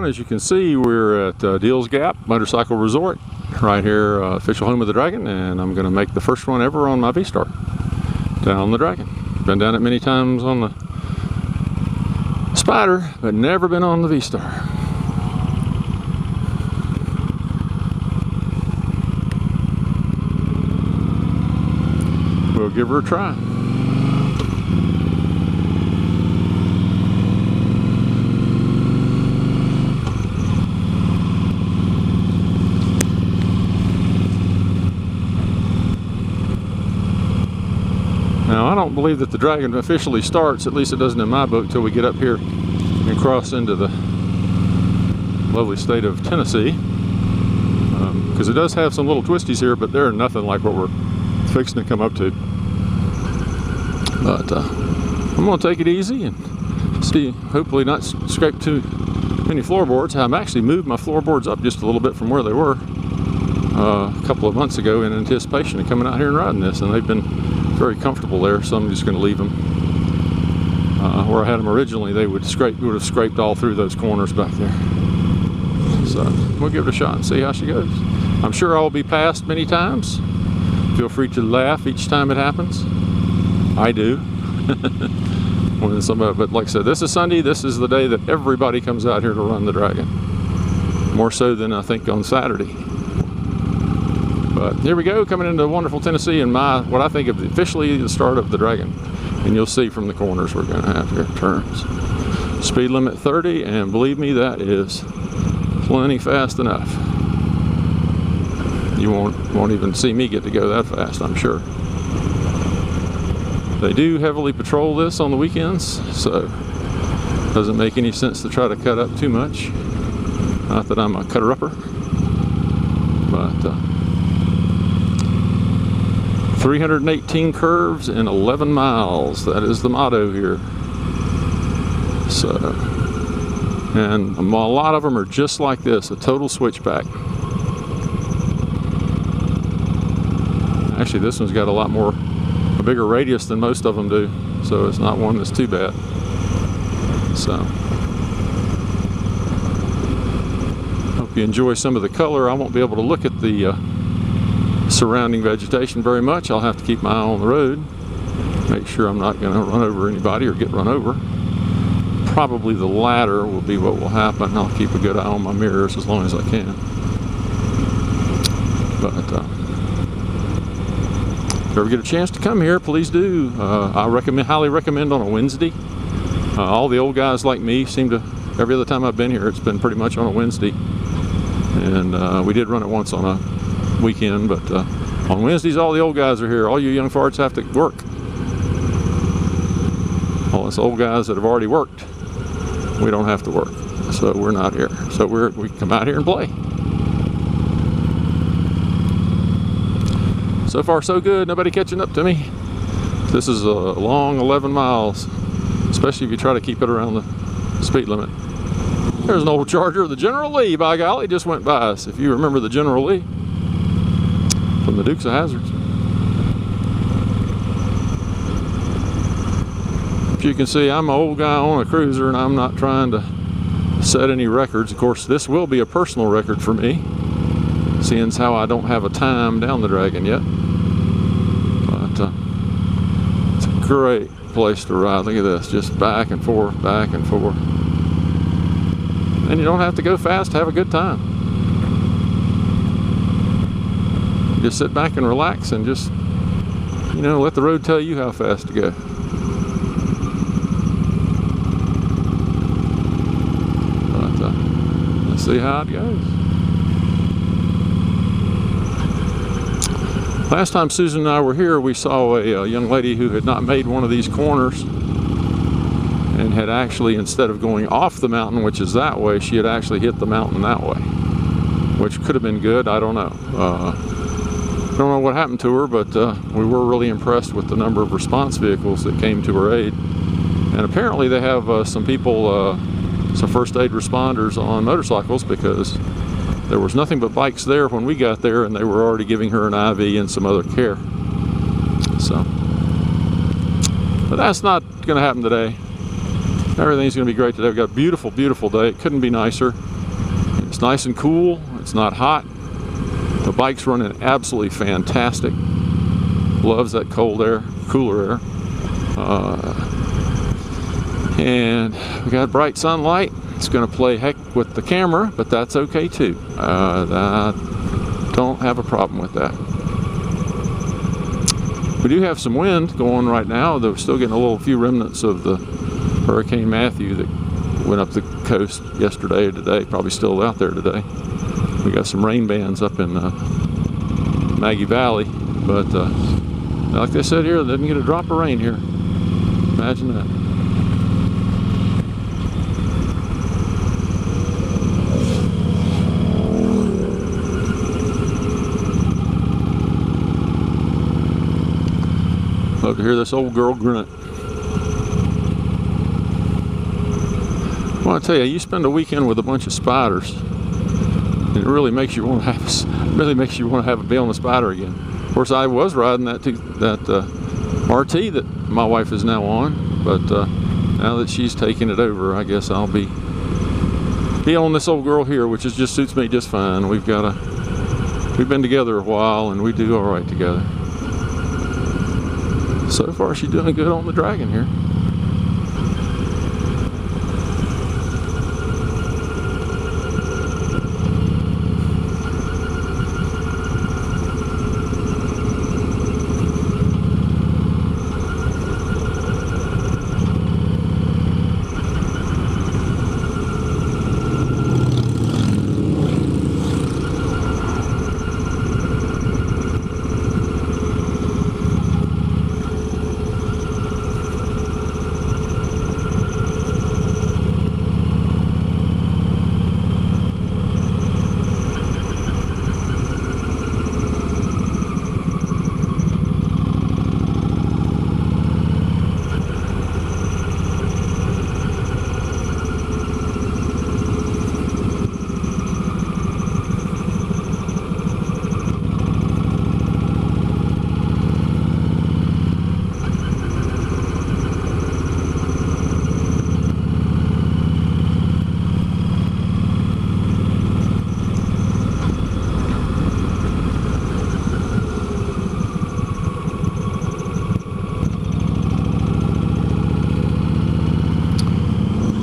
as you can see, we're at Deals Gap Motorcycle Resort, right here, official home of the Dragon, and I'm going to make the first one ever on my VStar down the Dragon. Been down it many times on the Spyder, but never been on the VStar. We'll give her a try. Now, I don't believe that the Dragon officially starts, at least it doesn't in my book, till we get up here and cross into the lovely state of Tennessee. Because it does have some little twisties here, but they're nothing like what we're fixing to come up to. But I'm going to take it easy and see, hopefully not scrape too many floorboards. I've actually moved my floorboards up just a little bit from where they were a couple of months ago in anticipation of coming out here and riding this, and they've been very comfortable there, so I'm just going to leave them where I had them originally. They would have scraped all through those corners back there. So we'll give it a shot and see how she goes. I'm sure I'll be passed many times. Feel free to laugh each time it happens. I do. When somebody, but like I said, this is Sunday. This is the day that everybody comes out here to run the Dragon. More so than I think on Saturday. But here we go, coming into wonderful Tennessee, and what I think of officially the start of the Dragon. And you'll see from the corners we're going to have here turns. Speed limit 30, and believe me, that is plenty fast enough. You won't even see me get to go that fast, I'm sure. They do heavily patrol this on the weekends, so it doesn't make any sense to try to cut up too much. Not that I'm a cutter-upper, but 318 curves in 11 miles. That is the motto here. So, and a lot of them are just like this, a total switchback. Actually, this one's got a bigger radius than most of them do, so it's not one that's too bad. So, hope you enjoy some of the color. I won't be able to look at the surrounding vegetation very much. I'll have to keep my eye on the road, make sure I'm not going to run over anybody or get run over. Probably the latter will be what will happen. I'll keep a good eye on my mirrors as long as I can. But if you ever get a chance to come here, please do. I highly recommend on a Wednesday. All the old guys like me seem to, every other time I've been here, it's been pretty much on a Wednesday. And we did run it once on a weekend, but on Wednesdays all the old guys are here. All you young farts have to work. All us old guys that have already worked, we don't have to work, so we're not here. So we come out here and play. So far so good, nobody catching up to me. This is a long 11 miles, especially if you try to keep it around the speed limit. There's an old Charger, the General Lee, by golly, just went by us. If you remember the General Lee from the Dukes of Hazzards. If you can see, I'm an old guy on a cruiser, and I'm not trying to set any records. Of course, this will be a personal record for me, seeing as how I don't have a time down the Dragon yet. But it's a great place to ride. Look at this, just back and forth, back and forth. And you don't have to go fast to have a good time. Just sit back and relax and just, let the road tell you how fast to go. But let's see how it goes. Last time Susan and I were here, we saw a young lady who had not made one of these corners and had actually, instead of going off the mountain, which is that way, she had actually hit the mountain that way, which could have been good. I don't know. Don't know what happened to her, but we were really impressed with the number of response vehicles that came to her aid. And apparently they have some people, some first aid responders on motorcycles, because there was nothing but bikes there when we got there, and they were already giving her an IV and some other care. So, but that's not going to happen today. Everything's going to be great today. We've got a beautiful, beautiful day. It couldn't be nicer. It's nice and cool. It's not hot. The bike's running absolutely fantastic. Loves that cold air, cooler air. And we got bright sunlight. It's going to play heck with the camera, but that's okay too. I don't have a problem with that. We do have some wind going right now, though we're still getting a few remnants of the Hurricane Matthew that went up the coast yesterday or today, probably still out there today. We got some rain bands up in Maggie Valley, but like they said here, they didn't get a drop of rain here. Imagine that. Love to hear this old girl grunt. I want to tell you, you spend a weekend with a bunch of Spyders, and it really makes you want to have be on the Spyder again. Of course, I was riding that RT that my wife is now on, but now that she's taking it over, I guess I'll be on this old girl here, which just suits me just fine. We've been together a while, and we do all right together. So far, she's doing good on the Dragon here.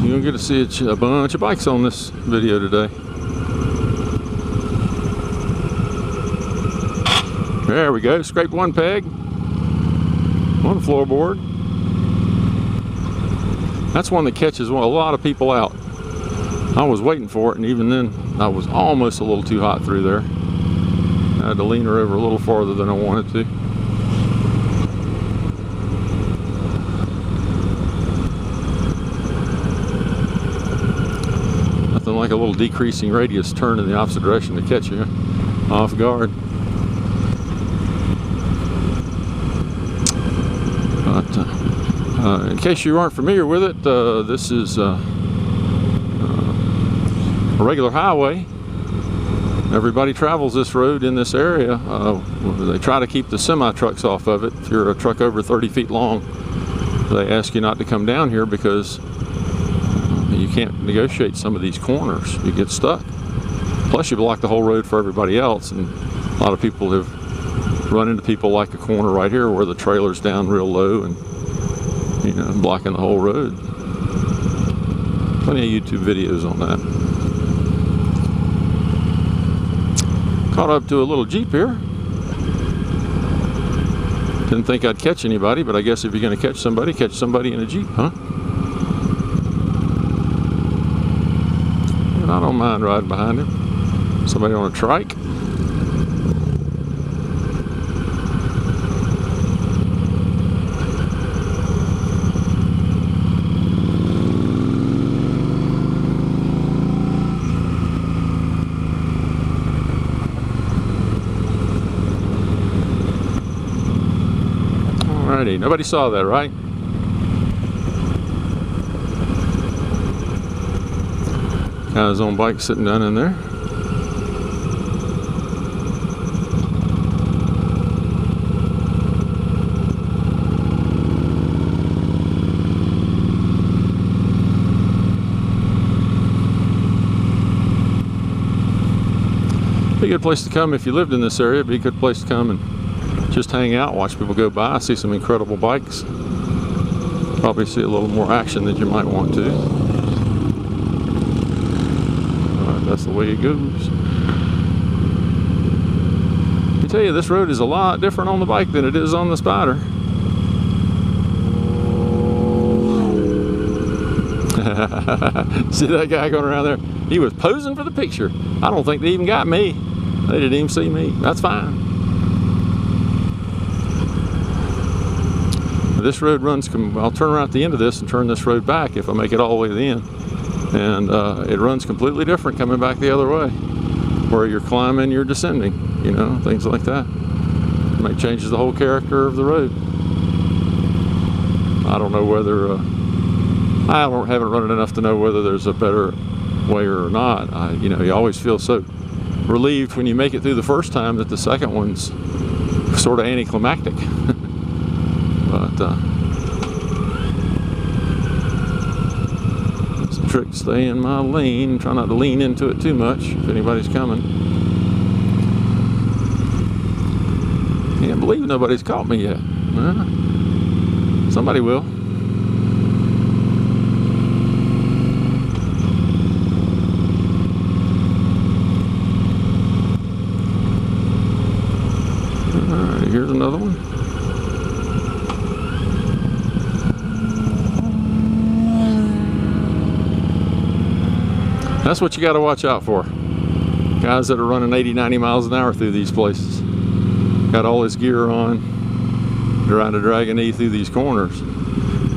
You'll get to see a bunch of bikes on this video today. There we go, scraped one peg, one floorboard. That's one that catches a lot of people out. I was waiting for it, and even then I was almost a little too hot through there. I had to lean her over a little farther than I wanted to. Nothing like a little decreasing radius turn in the opposite direction to catch you off guard. But in case you aren't familiar with it, this is a regular highway. Everybody travels this road in this area. They try to keep the semi-trucks off of it. If you're a truck over 30 feet long, they ask you not to come down here because you can't negotiate some of these corners. You get stuck. Plus you block the whole road for everybody else, and a lot of people have run into people like a corner right here where the trailer's down real low and, you know, blocking the whole road. Plenty of YouTube videos on that. Caught up to a little Jeep here. Didn't think I'd catch anybody, but I guess if you're going to catch somebody in a Jeep, huh? And I don't mind riding behind him. Somebody on a trike. Alrighty, nobody saw that, right? Got his own bike sitting down in there. be a good place to come if you lived in this area. It'd be a good place to come and just hang out, watch people go by, see some incredible bikes. Probably see a little more action than you might want to. That's the way it goes. I tell you, this road is a lot different on the bike than it is on the Spyder. See that guy going around there? He was posing for the picture. I don't think they even got me. They didn't even see me. That's fine. This road runs, I'll turn around at the end of this and turn this road back if I make it all the way to the end. And it runs completely different coming back the other way, where you're climbing, you're descending, you know, things like that. It changes the whole character of the road. I don't know whether, haven't run it enough to know whether there's a better way or not. You know, you always feel so relieved when you make it through the first time that the second one's sort of anticlimactic. But it's a trick, stay in my lane, try not to lean into it too much if anybody's coming. Can't believe nobody's caught me yet. Somebody will. Alright, here's another one. That's what you got to watch out for. Guys that are running 80, 90 miles an hour through these places. Got all his gear on, trying to drag a knee through these corners.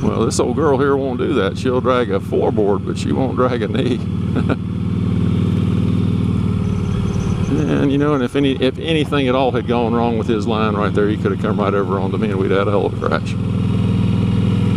Well, this old girl here won't do that. She'll drag a floorboard, but she won't drag a knee. And you know, and if anything at all had gone wrong with his line right there, he could have come right over onto me and we'd have had a hell of a crash.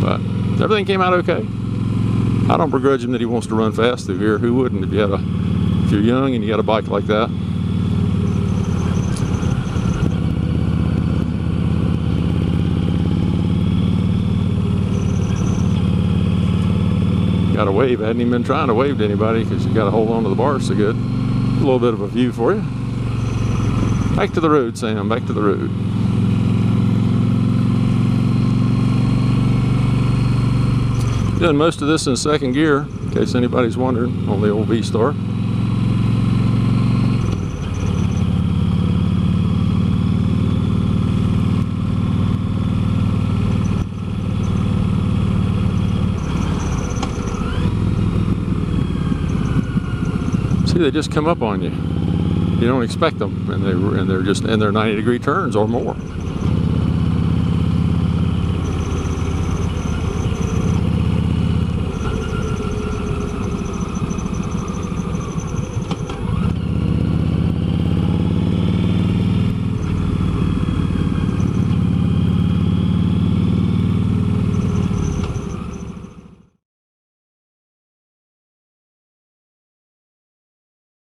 But everything came out okay. I don't begrudge him that he wants to run fast through here. Who wouldn't if you're young and you got a bike like that? Got to wave. I hadn't even been trying to wave to anybody because you got to hold on to the bars so good. A little bit of a view for you. Back to the road, Sam. Back to the road. Doing most of this in second gear, in case anybody's wondering, on the old VStar. See, they just come up on you. You don't expect them, and they're 90-degree turns or more.